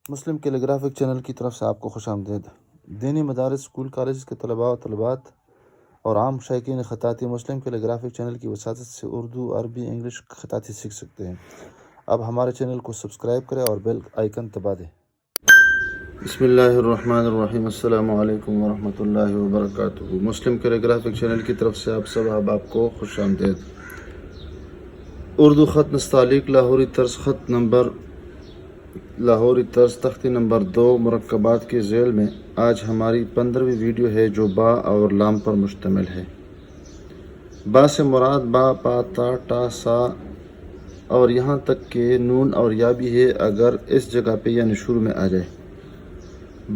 مسلم کیلیگرافک channel کی طرف سے آپ کو خوش آمدید۔ دینی مدارس، اسکول، کالجز کے طلباء و طالبات اور عام شائقین خطاطی مسلم کیلیگرافک چینل کی وساطت سے اردو، عربی، انگلش خطاطی سیکھ سکتے ہیں۔ اب ہمارے چینل کو سبسکرائب کریں اور بیل آئیکن دبا دیں۔ بسم اللہ الرحمن الرحیم۔ السلام علیکم ورحمۃ اللہ وبرکاتہ۔ مسلم کیلیگرافک چینل کی طرف سے آپ سب احباب کو خوش آمدید۔ اردو خط نستعلیق لاہوری طرز خط نمبر لاہوری طرز تختی نمبر 2 مرکبات کے ذیل میں آج ہماری 15ویں ویڈیو ہے جو با اور لام پر مشتمل ہے۔ با سے مراد با، پا، تا، ٹا، سا اور یہاں تک کہ نون اور یا بھی ہے اگر اس جگہ پہ یعنی شروع میں آ جائے۔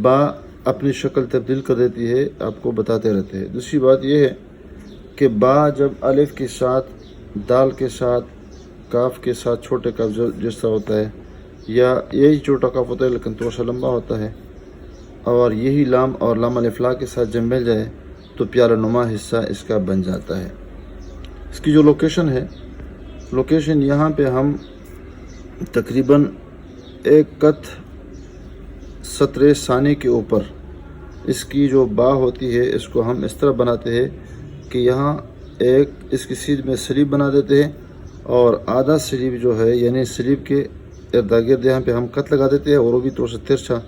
با اپنی شکل تبدیل کر دیتی ہے، آپ کو بتاتے رہتے ہیں۔ دوسری بات یہ ہے کہ با جب الف کے ساتھ، دال کے ساتھ، کاف کے ساتھ چھوٹے کاف جس طرح ہوتا ہے، یا یہی چھوٹا کاف ہوتا ہے لیکن تھوڑا سا لمبا ہوتا ہے، اور یہی لام اور لام الف لا کے ساتھ جب مل جائے تو پیارا نما حصہ اس کا بن جاتا ہے۔ اس کی جو لوکیشن ہے، لوکیشن یہاں پہ ہم تقریباً ایک قط سطر ثانی کے اوپر اس کی جو با ہوتی ہے اس کو ہم اس طرح بناتے ہیں کہ یہاں ایک اس کی سیدھ میں سلیب بنا دیتے ہیں اور آدھا سلیب جو ہے یعنی سلیب کے ارد گرد یہاں پہ ہم قط لگا دیتے ہیں اور وہ بھی تھوڑا سا ترچھا،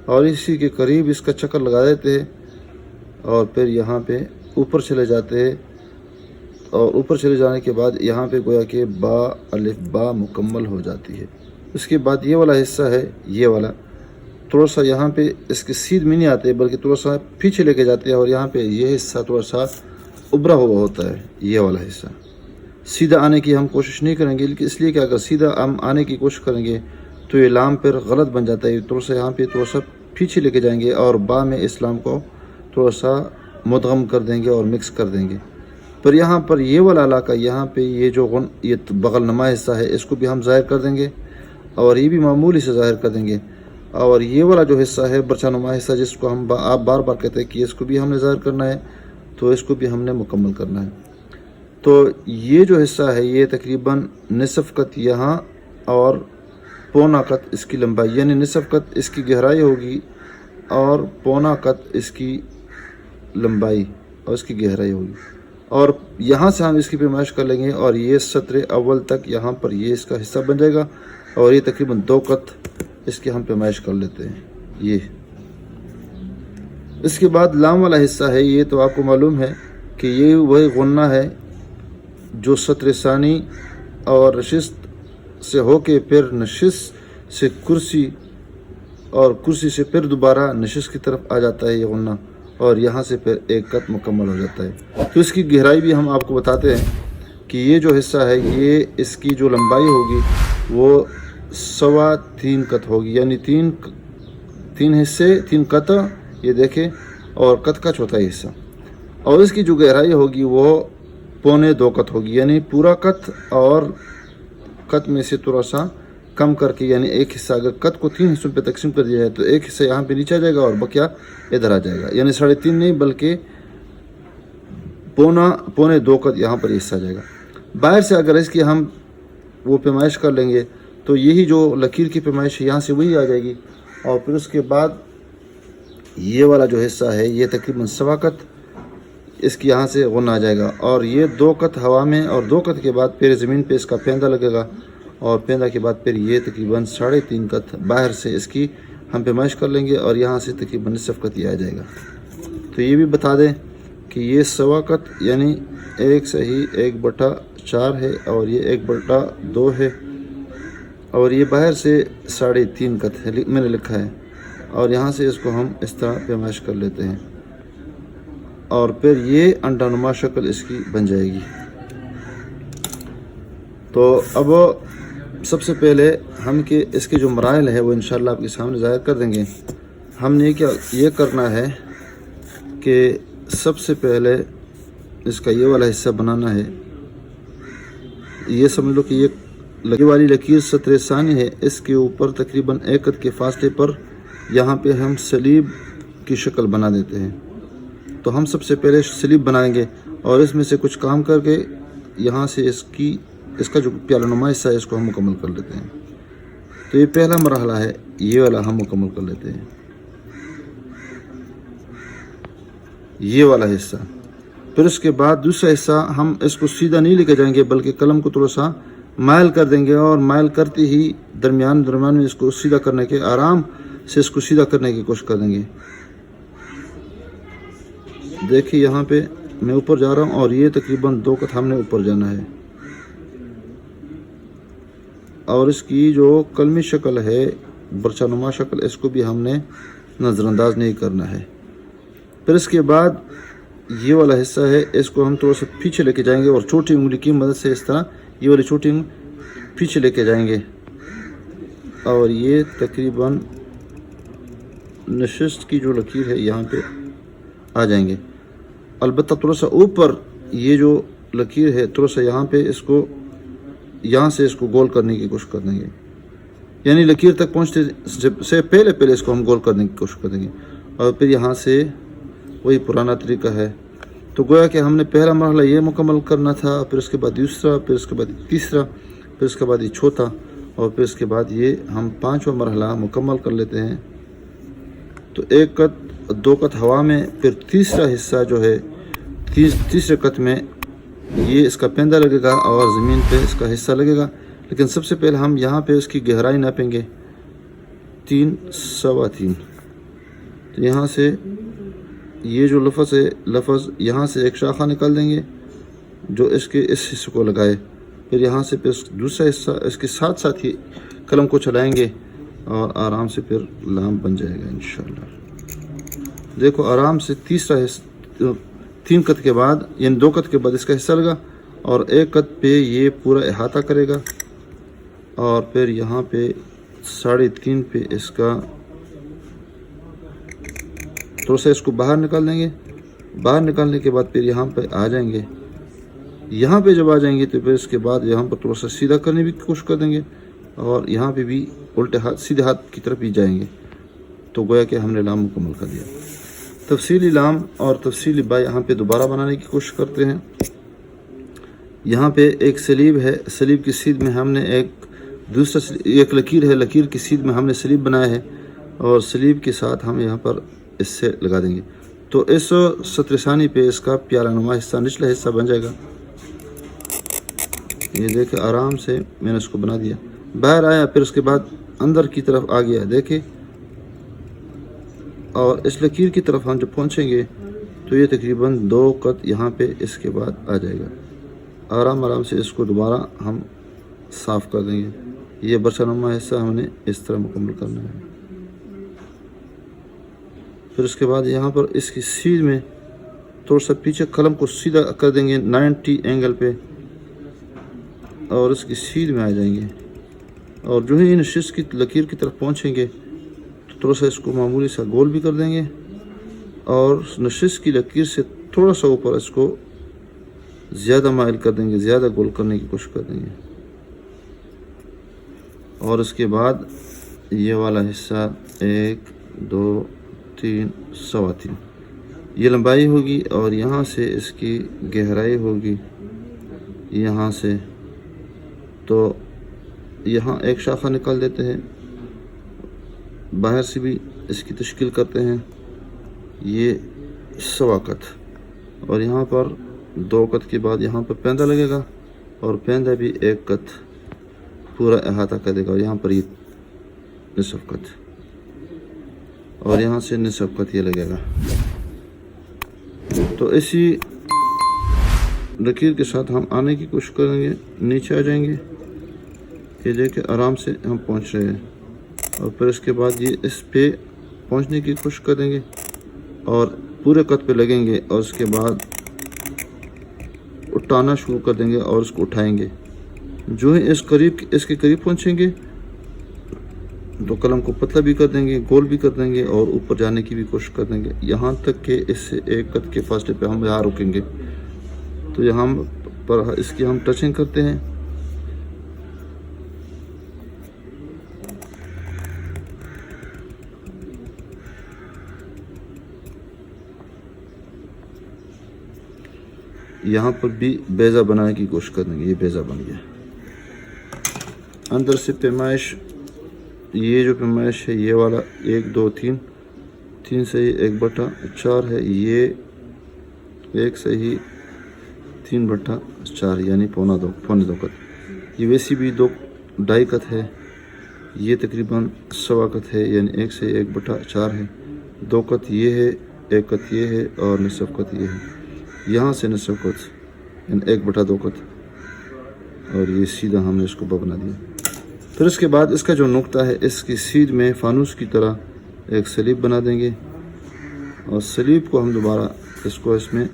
اور اسی کے قریب اس کا چکر لگا دیتے ہیں اور پھر یہاں پہ اوپر چلے جاتے ہیں، اور اوپر چلے جانے کے بعد یہاں پہ گویا کہ با الف با مکمل ہو جاتی ہے۔ اس کے بعد یہ والا حصہ ہے، یہ والا تھوڑا سا یہاں پہ اس کے سیدھ میں نہیں آتے بلکہ تھوڑا سا پیچھے لے کے جاتے ہیں، اور یہاں پہ یہ حصہ تھوڑا سا ابھرا ہوا ہوتا ہے۔ یہ والا حصہ سیدھا آنے کی ہم کوشش نہیں کریں گے، اس لیے کہ اگر سیدھا ہم آنے کی کوشش کریں گے تو یہ لام پھر غلط بن جاتا ہے۔ تھوڑا سا یہاں پہ تھوڑا سا پیچھے لے کے جائیں گے اور با میں اسلام کو تھوڑا سا مدغم کر دیں گے اور مکس کر دیں گے۔ پھر یہاں پر یہ والا علاقہ، یہاں پہ یہ جو یہ بغل نما حصہ ہے اس کو بھی ہم ظاہر کر دیں گے، اور یہ بھی معمولی سے ظاہر کر دیں گے، اور یہ والا جو حصہ ہے برچہ نما حصہ جس کو ہم آپ بار بار کہتے ہیں کہ اس کو بھی ہم نے ظاہر کرنا ہے، تو اس کو بھی ہم نے مکمل کرنا ہے۔ تو یہ جو حصہ ہے یہ تقریباً نصف قط یہاں اور پونا قط اس کی لمبائی، یعنی نصف قط اس کی گہرائی ہوگی اور پونا قط اس کی لمبائی اور اس کی گہرائی ہوگی، اور یہاں سے ہم اس کی پیمائش کر لیں گے اور یہ سطر اول تک یہاں پر یہ اس کا حصہ بن جائے گا، اور یہ تقریباً 2 قط اس کی ہم پیمائش کر لیتے ہیں۔ یہ اس کے بعد لام والا حصہ ہے، یہ تو آپ کو معلوم ہے کہ یہ وہی غنہ ہے جو سطر ثانی اور نشست سے ہو کے پھر نشست سے کرسی اور کرسی سے پھر دوبارہ نشست کی طرف آ جاتا ہے یہ غنہ، اور یہاں سے پھر ایک قط مکمل ہو جاتا ہے۔ تو اس کی گہرائی بھی ہم آپ کو بتاتے ہیں کہ یہ جو حصہ ہے یہ اس کی جو لمبائی ہوگی وہ 3.25 قط ہوگی، یعنی تین حصے، 3 قط یہ دیکھیں، اور قط کا چوتھائی حصہ، اور اس کی جو گہرائی ہوگی وہ 2.25 قط ہوگی، یعنی پورا قط اور قط میں سے تھوڑا سا کم کر کے، یعنی ایک حصہ اگر قط کو 3 حصوں پہ تقسیم کر دیا جائے تو ایک حصہ یہاں پہ نیچے آ جائے گا اور بقیہ ادھر آ جائے گا، یعنی 3.5 نہیں بلکہ 2.25 قط یہاں پر حصہ آ جائے گا۔ باہر سے اگر اس کی ہم وہ پیمائش کر لیں گے تو یہی جو لکیر کی پیمائش ہے یہاں سے وہی آ جائے گی، اور پھر اس کے بعد یہ والا جو حصہ ہے یہ تقریباً 1.25 قط اس کی یہاں سے غن آ جائے گا، اور یہ 2 قط ہوا میں، اور 2 قط کے بعد پھر زمین پہ اس کا پیندہ لگے گا، اور پیندہ کے بعد پھر یہ تقریباً 3.5 قط باہر سے اس کی ہم پیمائش کر لیں گے، اور یہاں سے تقریباً نصف قط یہ آ جائے گا۔ تو یہ بھی بتا دیں کہ یہ 1.25 قط یعنی 1/4 ہے، اور یہ 1/2 ہے، اور یہ باہر سے 3.5 قط ہے میں نے لکھا ہے، اور یہاں سے اس کو ہم اس طرح پیمائش کر لیتے ہیں، اور پھر یہ انڈا نما شکل اس کی بن جائے گی۔ تو اب سب سے پہلے ہم کہ اس کے جو مراحل ہے وہ انشاءاللہ آپ کے سامنے ظاہر کر دیں گے۔ ہم نے یہ کرنا ہے کہ سب سے پہلے اس کا یہ والا حصہ بنانا ہے، یہ سمجھ لو کہ یہ والی لکیر سطر ثانی ہے، اس کے اوپر تقریباً 1 قط کے فاصلے پر یہاں پہ ہم سلیب کی شکل بنا دیتے ہیں۔ تو ہم سب سے پہلے سلیب بنائیں گے اور اس میں سے کچھ کام کر کے یہاں سے اس کا جو پیالہ نما حصہ ہے اس کو ہم مکمل کر لیتے ہیں۔ تو یہ پہلا مرحلہ ہے، یہ والا ہم مکمل کر لیتے ہیں، یہ والا حصہ۔ پھر اس کے بعد دوسرا حصہ ہم اس کو سیدھا نہیں لے کے جائیں گے بلکہ قلم کو تھوڑا سا مائل کر دیں گے، اور مائل کرتے ہی درمیان میں اس کو سیدھا کرنے کے آرام سے اس کو سیدھا کرنے کی کوشش کر دیں گے۔ دیکھیے یہاں پہ میں اوپر جا رہا ہوں اور یہ تقریباً 2 قط ہم نے اوپر جانا ہے، اور اس کی جو قلمی شکل ہے، برچہ نما شکل، اس کو بھی ہم نے نظر انداز نہیں کرنا ہے۔ پھر اس کے بعد یہ والا حصہ ہے، اس کو ہم تھوڑا سا پیچھے لے کے جائیں گے اور چھوٹی انگلی کی مدد سے اس طرح یہ والی چھوٹی انگلی پیچھے لے کے جائیں گے، اور یہ تقریباً نشست کی جو لکیر ہے یہاں پہ آ جائیں گے۔ البتہ تھوڑا سا اوپر یہ جو لکیر ہے تھوڑا سا یہاں پہ اس کو یہاں سے اس کو گول کرنے کی کوشش کر دیں گے، یعنی لکیر تک پہنچتے سے پہلے اس کو ہم گول کرنے کی کوشش کر دیں گے، اور پھر یہاں سے وہی پرانا طریقہ ہے۔ تو گویا کہ ہم نے پہلا مرحلہ یہ مکمل کرنا تھا، پھر اس کے بعد دوسرا، پھر اس کے بعد تیسرا، پھر اس کے بعد یہ چوتھا، اور پھر اس کے بعد یہ ہم 5واں مرحلہ مکمل کر لیتے ہیں۔ تو 1 قط 2 قط ہوا میں، پھر تیسرا حصہ جو ہے تیسرے قط میں یہ اس کا پیندا لگے گا اور زمین پہ اس کا حصہ لگے گا، لیکن سب سے پہلے ہم یہاں پہ اس کی گہرائی ناپیں گے 3 سوا 3۔ تو یہاں سے یہ جو لفظ ہے، لفظ یہاں سے ایک شاخہ نکال دیں گے جو اس حصے کو لگائے، پھر یہاں سے پھر دوسرا حصہ اس کے ساتھ ساتھ ہی قلم کو چلائیں گے اور آرام سے پھر لام بن جائے گا انشاءاللہ۔ دیکھو آرام سے تیسرا حصہ 3 قط کے بعد، یعنی 2 قط کے بعد اس کا حصہ لگا، اور 1 قط پہ یہ پورا احاطہ کرے گا، اور پھر یہاں پہ 3.5 پہ اس کا تھوڑا سا اس کو باہر نکال دیں گے۔ باہر نکالنے کے بعد پھر یہاں پہ آ جائیں گے، یہاں پہ جب آ جائیں گے تو پھر اس کے بعد یہاں پر تھوڑا سا سیدھا کرنے کی کوشش کر دیں گے، اور یہاں پہ بھی الٹے ہاتھ سیدھے ہاتھ کی طرف بھی جائیں گے۔ تو گویا کہ ہم نے لام مکمل کر دیا۔ تفصیلی لام اور تفصیلی با یہاں پہ دوبارہ بنانے کی کوشش کرتے ہیں۔ یہاں پہ ایک سلیب ہے، سلیب کی سیدھ میں ہم نے ایک لکیر ہے، لکیر کی سیدھ میں ہم نے سلیب بنایا ہے، اور سلیب کے ساتھ ہم یہاں پر اس سے لگا دیں گے، تو اس سطر ثانی پہ اس کا پیالہ نما حصہ، نچلا حصہ بن جائے گا۔ یہ دیکھیں آرام سے میں نے اس کو بنا دیا، باہر آیا، پھر اس کے بعد اندر کی طرف آ گیا، دیکھیں، اور اس لکیر کی طرف ہم جب پہنچیں گے تو یہ تقریباً 2 قط یہاں پہ اس کے بعد آ جائے گا۔ آرام سے اس کو دوبارہ ہم صاف کر دیں گے۔ یہ برچہ نما حصہ ہم نے اس طرح مکمل کرنا ہے۔ پھر اس کے بعد یہاں پر اس کی سیدھ میں تھوڑا سا پیچھے قلم کو سیدھا کر دیں گے 90 اینگل پہ، اور اس کی سیدھ میں آ جائیں گے، اور جو ہی نشست کی لکیر کی طرف پہنچیں گے تو تھوڑا سا اس کو معمولی سا گول بھی کر دیں گے، اور نشست کی لکیر سے تھوڑا سا اوپر اس کو زیادہ مائل کر دیں گے، زیادہ گول کرنے کی کوشش کر دیں گے، اور اس کے بعد یہ والا حصہ 1 2 3 سوا 3 یہ لمبائی ہوگی، اور یہاں سے اس کی گہرائی ہوگی یہاں سے، تو یہاں ایک شاخہ نکال دیتے ہیں، باہر سے بھی اس کی تشکیل کرتے ہیں، یہ سوا قط، اور یہاں پر 2 قط کے بعد یہاں پر پیندا لگے گا، اور پیندا بھی 1 قط پورا احاطہ کر دے گا، اور یہاں پر یہ نصف قط، اور یہاں سے نصف قط یہ لگے گا۔ تو اسی لکیر کے ساتھ ہم آنے کی کوشش کریں گے، نیچے آ جائیں گے، یہ دیکھیں آرام سے ہم پہنچ رہے ہیں، اور پھر اس کے بعد یہ اس پہ پہنچنے کی کوشش کریں گے، اور پورے قط پہ لگیں گے، اور اس کے بعد اٹھانا شروع کر دیں گے اور اس کو اٹھائیں گے۔ جو ہی اس کے قریب پہنچیں گے تو قلم کو پتلا بھی کر دیں گے، گول بھی کر دیں گے، اور اوپر جانے کی بھی کوشش کر دیں گے، یہاں تک کہ اس سے 1 قط کے فاصلے پہ ہم یہاں رکیں گے۔ تو یہاں پر اس کی ہم ٹچنگ کرتے ہیں، یہاں پر بھی بیضہ بنانے کی کوشش کریں گے، یہ بیضہ بن گیا۔ اندر سے پیمائش یہ جو پیمائش ہے یہ والا 1 2 3 3 صحیح 1/4 ہے، یہ 1 صحیح 3/4 یعنی پونے 2 قط۔ یہ ویسی بھی 2.5 قط ہے، یہ تقریباً 1.25 قط ہے یعنی 1 صحیح 1/4 ہے۔ 2 قط یہ ہے، 1 قط یہ ہے اور نصف قط یہ ہے۔ یہاں سے نصف قط یعنی 1/2 قط، اور یہ سیدھا ہم نے اس کو بنا دیا۔ پھر اس کے بعد اس کا جو نقطہ ہے اس کی سیدھ میں فانوس کی طرح ایک سلیب بنا دیں گے، اور سلیب کو ہم دوبارہ اس میں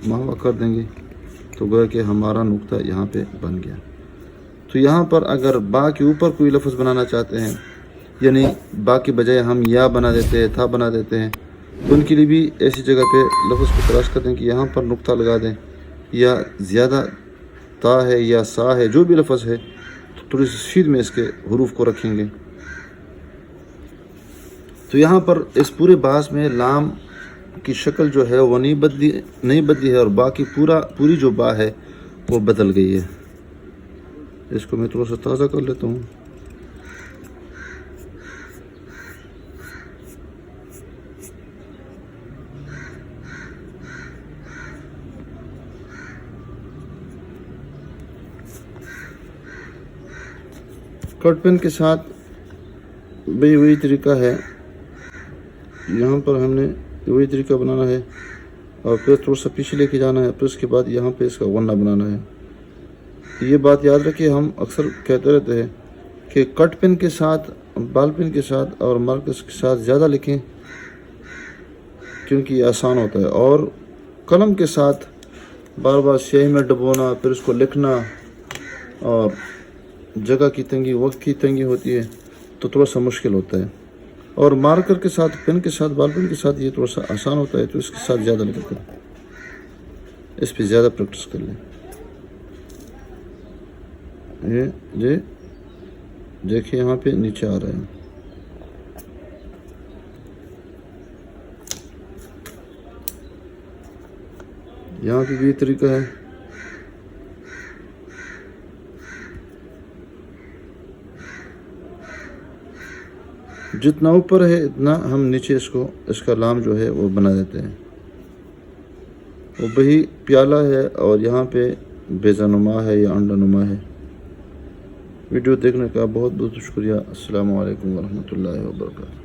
محو کر دیں گے، تو گویا کہ ہمارا نقطہ یہاں پہ بن گیا۔ تو یہاں پر اگر با کے اوپر کوئی لفظ بنانا چاہتے ہیں، یعنی با کے بجائے ہم یا بنا دیتے ہیں، تھا بنا دیتے ہیں، تو ان کے لیے بھی ایسی جگہ پہ لفظ کو تلاش کر دیں کہ یہاں پر نقطہ لگا دیں، یا زیادہ تا ہے یا سا ہے جو بھی لفظ ہے تو تھوڑی سی سیدھ میں اس کے حروف کو رکھیں گے۔ تو یہاں پر اس پورے باس میں لام کی شکل جو ہے وہ نہیں بدلی ہے، اور با کی پوری جو با ہے وہ بدل گئی ہے۔ اس کو میں تھوڑا سا تازہ کر لیتا ہوں۔ کٹ پین کے ساتھ بھی وہی طریقہ ہے، یہاں پر ہم نے وہی طریقہ بنانا ہے، اور پھر تھوڑا سا پیچھے لے کے جانا ہے، پھر اس کے بعد یہاں پہ اس کا غنہ بنانا ہے۔ یہ بات یاد رکھیے، ہم اکثر کہتے رہتے ہیں کہ کٹ پین کے ساتھ، بال پین کے ساتھ اور مارکس کے ساتھ زیادہ لکھیں کیونکہ یہ آسان ہوتا ہے، اور قلم کے ساتھ بار بار سیاہی میں ڈبونا، پھر اس کو لکھنا، اور جگہ کی تنگی، وقت کی تنگی ہوتی ہے تو تھوڑا سا مشکل ہوتا ہے، اور مارکر کے ساتھ، پین کے ساتھ، بال پین کے ساتھ یہ تھوڑا سا آسان ہوتا ہے، تو اس کے ساتھ زیادہ لکھ کریں، اس پہ زیادہ پریکٹس کر لیں۔ یہ دیکھیں یہاں پہ نیچے آ رہا ہے۔ یہاں پہ بھی یہ طریقہ ہے۔ جتنا اوپر ہے اتنا ہم نیچے اس کا لام جو ہے وہ بنا دیتے ہیں۔ وہ وہی پیالہ ہے، اور یہاں پہ بیضہ نما ہے یا انڈا نما ہے۔ ویڈیو دیکھنے کا بہت بہت شکریہ۔ السلام علیکم ورحمۃ اللہ وبرکاتہ۔